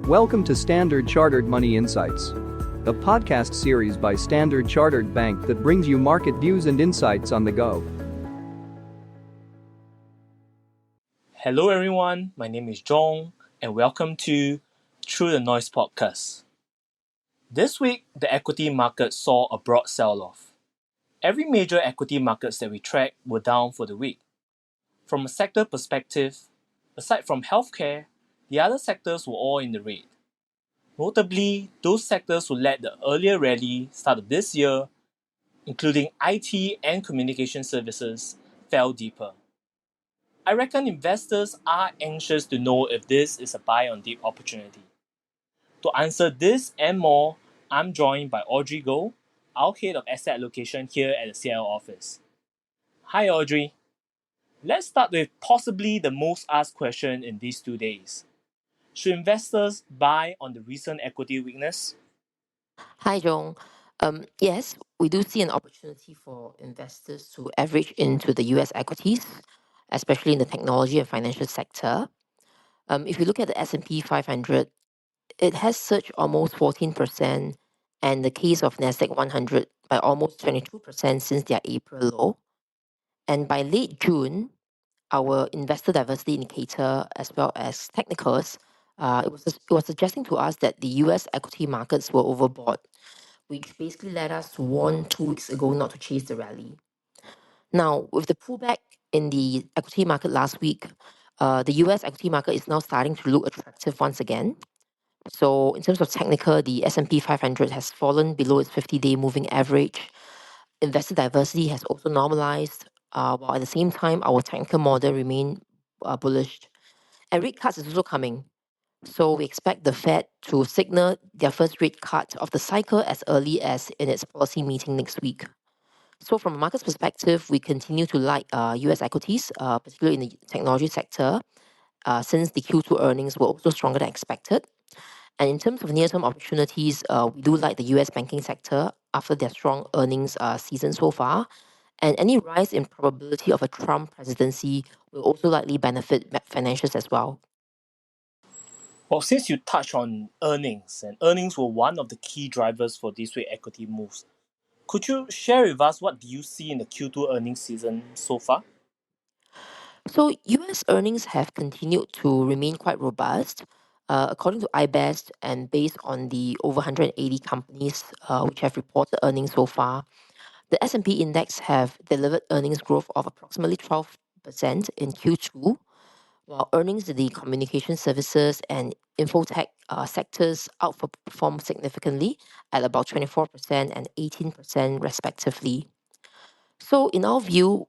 Welcome to Standard Chartered Money Insights, a podcast series by Standard Chartered Bank that brings you market views and insights on the go. Hello everyone, my name is Zhong and welcome to Through the Noise podcast. This week, the equity market saw a broad sell-off. Every major equity markets that we track were down for the week. From a sector perspective, aside from healthcare, the other sectors were all in the red. Notably, those sectors who led the earlier rally start of this year, including IT and communication services, fell deeper. I reckon investors are anxious to know if this is a buy on dip opportunity. To answer this and more, I'm joined by Audrey, our head of asset allocation here at the CL office. Hi Audrey. Let's start with possibly the most asked question in these 2 days. Should investors buy on the recent equity weakness? Hi, Zhong. Yes, we do see an opportunity for investors to average into the US equities, especially in the technology and financial sector. If you look at the S&P 500, it has surged almost 14%, and the case of Nasdaq 100 by almost 22% since their April low. And by late June, our investor diversity indicator, as well as technicals, it was suggesting to us that the US equity markets were overbought, which basically led us to warn 2 weeks ago not to chase the rally. Now, with the pullback in the equity market last week, the US equity market is now starting to look attractive once again. So, in terms of technical, the S&P 500 has fallen below its 50-day moving average. Investor diversity has also normalized, while at the same time, our technical model remain bullish. And rate cuts is also coming. So we expect the Fed to signal their first rate cut of the cycle as early as in its policy meeting next week. So from a market's perspective, we continue to like US equities, particularly in the technology sector, since the Q2 earnings were also stronger than expected. And in terms of near-term opportunities, we do like the US banking sector after their strong earnings season so far. And any rise in probability of a Trump presidency will also likely benefit financials as well. Well, since you touched on earnings, and earnings were one of the key drivers for this week's equity moves, could you share with us what do you see in the Q2 earnings season so far? So US earnings have continued to remain quite robust. According to IBEST and based on the over 180 companies which have reported earnings so far, the S&P index have delivered earnings growth of approximately 12% in Q2, while earnings in the communication services and infotech sectors outperformed significantly at about 24% and 18% respectively. So in our view,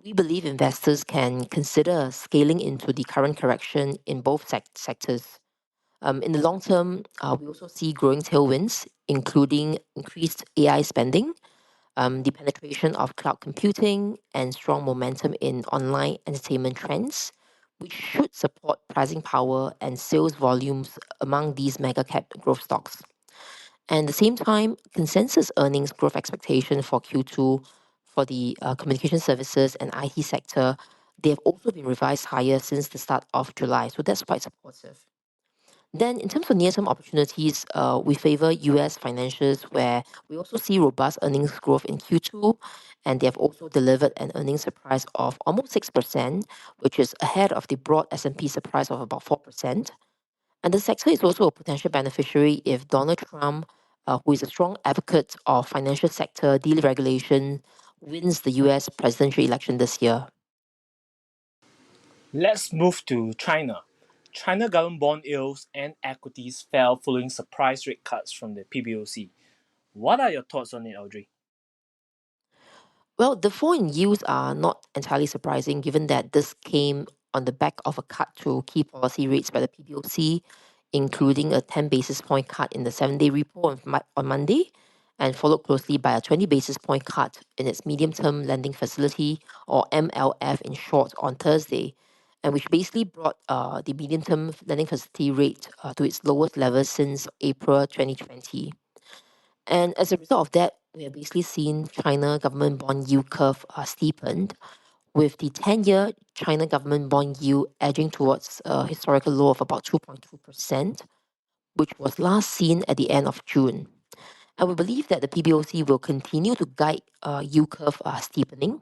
we believe investors can consider scaling into the current correction in both sectors. In the long term, we also see growing tailwinds, including increased AI spending, the penetration of cloud computing, and strong momentum in online entertainment trends, which should support pricing power and sales volumes among these mega cap growth stocks. And at the same time, consensus earnings growth expectation for Q2 for the communication services and IT sector, they have also been revised higher since the start of July. So that's quite supportive. Then, in terms of near-term opportunities, we favor US financials, where we also see robust earnings growth in Q2, and they have also delivered an earnings surprise of almost 6%, which is ahead of the broad S&P surprise of about 4%. And the sector is also a potential beneficiary if Donald Trump, who is a strong advocate of financial sector deregulation, wins the US presidential election this year. Let's move to China. China government bond yields and equities fell following surprise rate cuts from the PBOC. What are your thoughts on it, Audrey? Well, the fall in yields are not entirely surprising given that this came on the back of a cut to key policy rates by the PBOC, including a 10 basis point cut in the 7-day repo on Monday, and followed closely by a 20 basis point cut in its medium term lending facility, or MLF in short, on Thursday, and which basically brought the medium term lending facility rate to its lowest level since April 2020. And as a result of that, we have basically seen China government bond yield curve steepened, with the 10-year China government bond yield edging towards a historical low of about 2.2%, which was last seen at the end of June. And we believe that the PBOC will continue to guide yield curve steepening,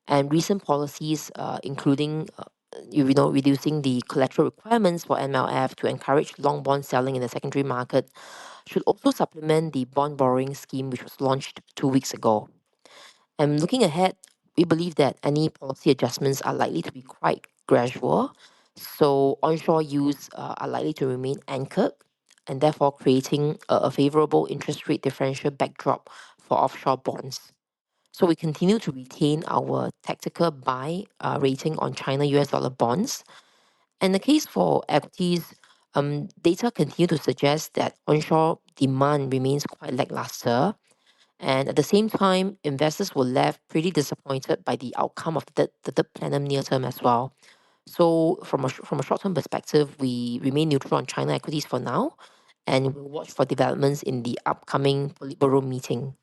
and recent policies, including reducing the collateral requirements for MLF to encourage long bond selling in the secondary market, should also supplement the bond borrowing scheme which was launched 2 weeks ago. And looking ahead, we believe that any policy adjustments are likely to be quite gradual. So onshore yields are likely to remain anchored, and therefore creating a favorable interest rate differential backdrop for offshore bonds. So we continue to retain our tactical buy rating on China US dollar bonds. And the case for equities, data continue to suggest that onshore demand remains quite lackluster. And at the same time, investors were left pretty disappointed by the outcome of the third plenum near term as well. So from a short term perspective, we remain neutral on China equities for now, and we'll watch for developments in the upcoming Politburo meeting.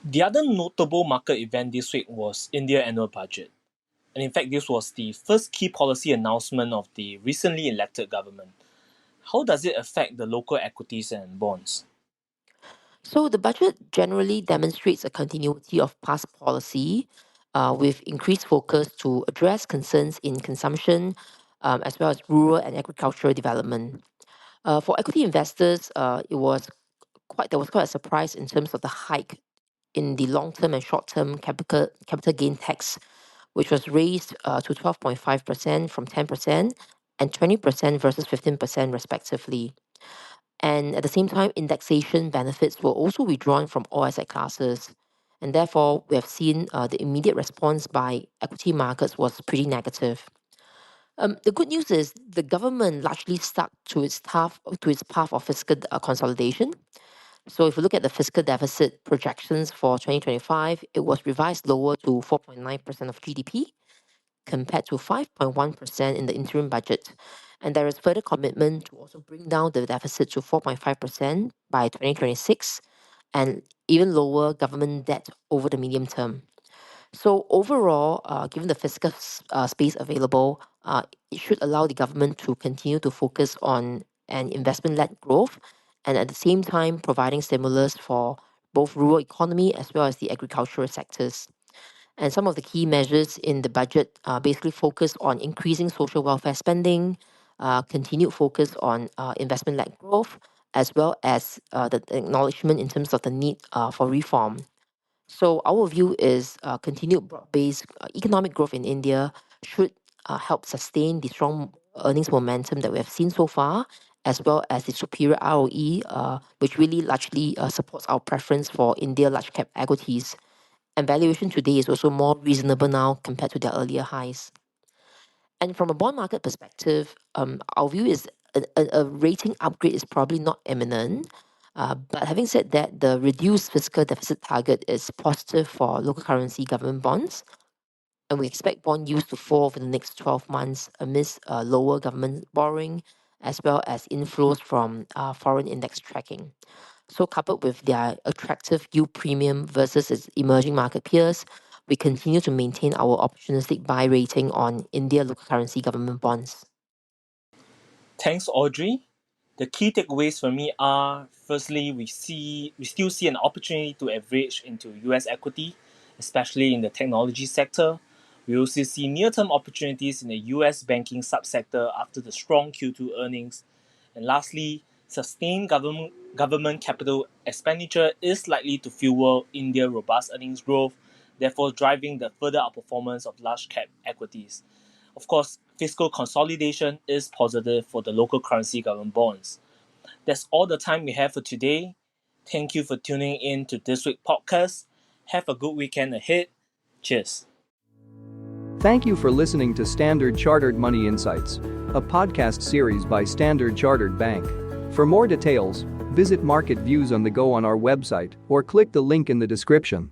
The other notable market event this week was India annual budget. And in fact, this was the first key policy announcement of the recently elected government. How does it affect the local equities and bonds? So the budget generally demonstrates a continuity of past policy, with increased focus to address concerns in consumption, as well as rural and agricultural development. For equity investors, there was quite a surprise in terms of the hike in the long-term and short-term capital gain tax, which was raised to 12.5% from 10% and 20% versus 15% respectively. And at the same time, indexation benefits were also withdrawn from all asset classes. And therefore, we have seen the immediate response by equity markets was pretty negative. The good news is the government largely stuck to its path of fiscal consolidation. So if you look at the fiscal deficit projections for 2025, it was revised lower to 4.9% of GDP compared to 5.1% in the interim budget. And there is further commitment to also bring down the deficit to 4.5% by 2026 and even lower government debt over the medium term. So overall, given the fiscal space available, it should allow the government to continue to focus on an investment-led growth and at the same time providing stimulus for both rural economy as well as the agricultural sectors. And some of the key measures in the budget basically focus on increasing social welfare spending, continued focus on investment-led growth, as well as the acknowledgement in terms of the need for reform. So our view is continued broad-based economic growth in India should help sustain the strong earnings momentum that we have seen so far, as well as the superior ROE, which really largely supports our preference for India large cap equities. And valuation today is also more reasonable now compared to their earlier highs. And from a bond market perspective, our view is a rating upgrade is probably not imminent. But having said that, the reduced fiscal deficit target is positive for local currency government bonds. And we expect bond yields to fall over the next 12 months amidst lower government borrowing, as well as inflows from foreign index tracking. So coupled with their attractive yield premium versus its emerging market peers, we continue to maintain our opportunistic buy rating on India local currency government bonds. Thanks, Audrey. The key takeaways for me are: firstly, we still see an opportunity to average into US equity, especially in the technology sector. We also see near-term opportunities in the US banking subsector after the strong Q2 earnings. And lastly, sustained government capital expenditure is likely to fuel India's robust earnings growth, therefore driving the further outperformance of large cap equities. Of course, fiscal consolidation is positive for the local currency government bonds. That's all the time we have for today. Thank you for tuning in to this week's podcast. Have a good weekend ahead. Cheers. Thank you for listening to Standard Chartered Money Insights, a podcast series by Standard Chartered Bank. For more details, visit Market Views on the Go on our website or click the link in the description.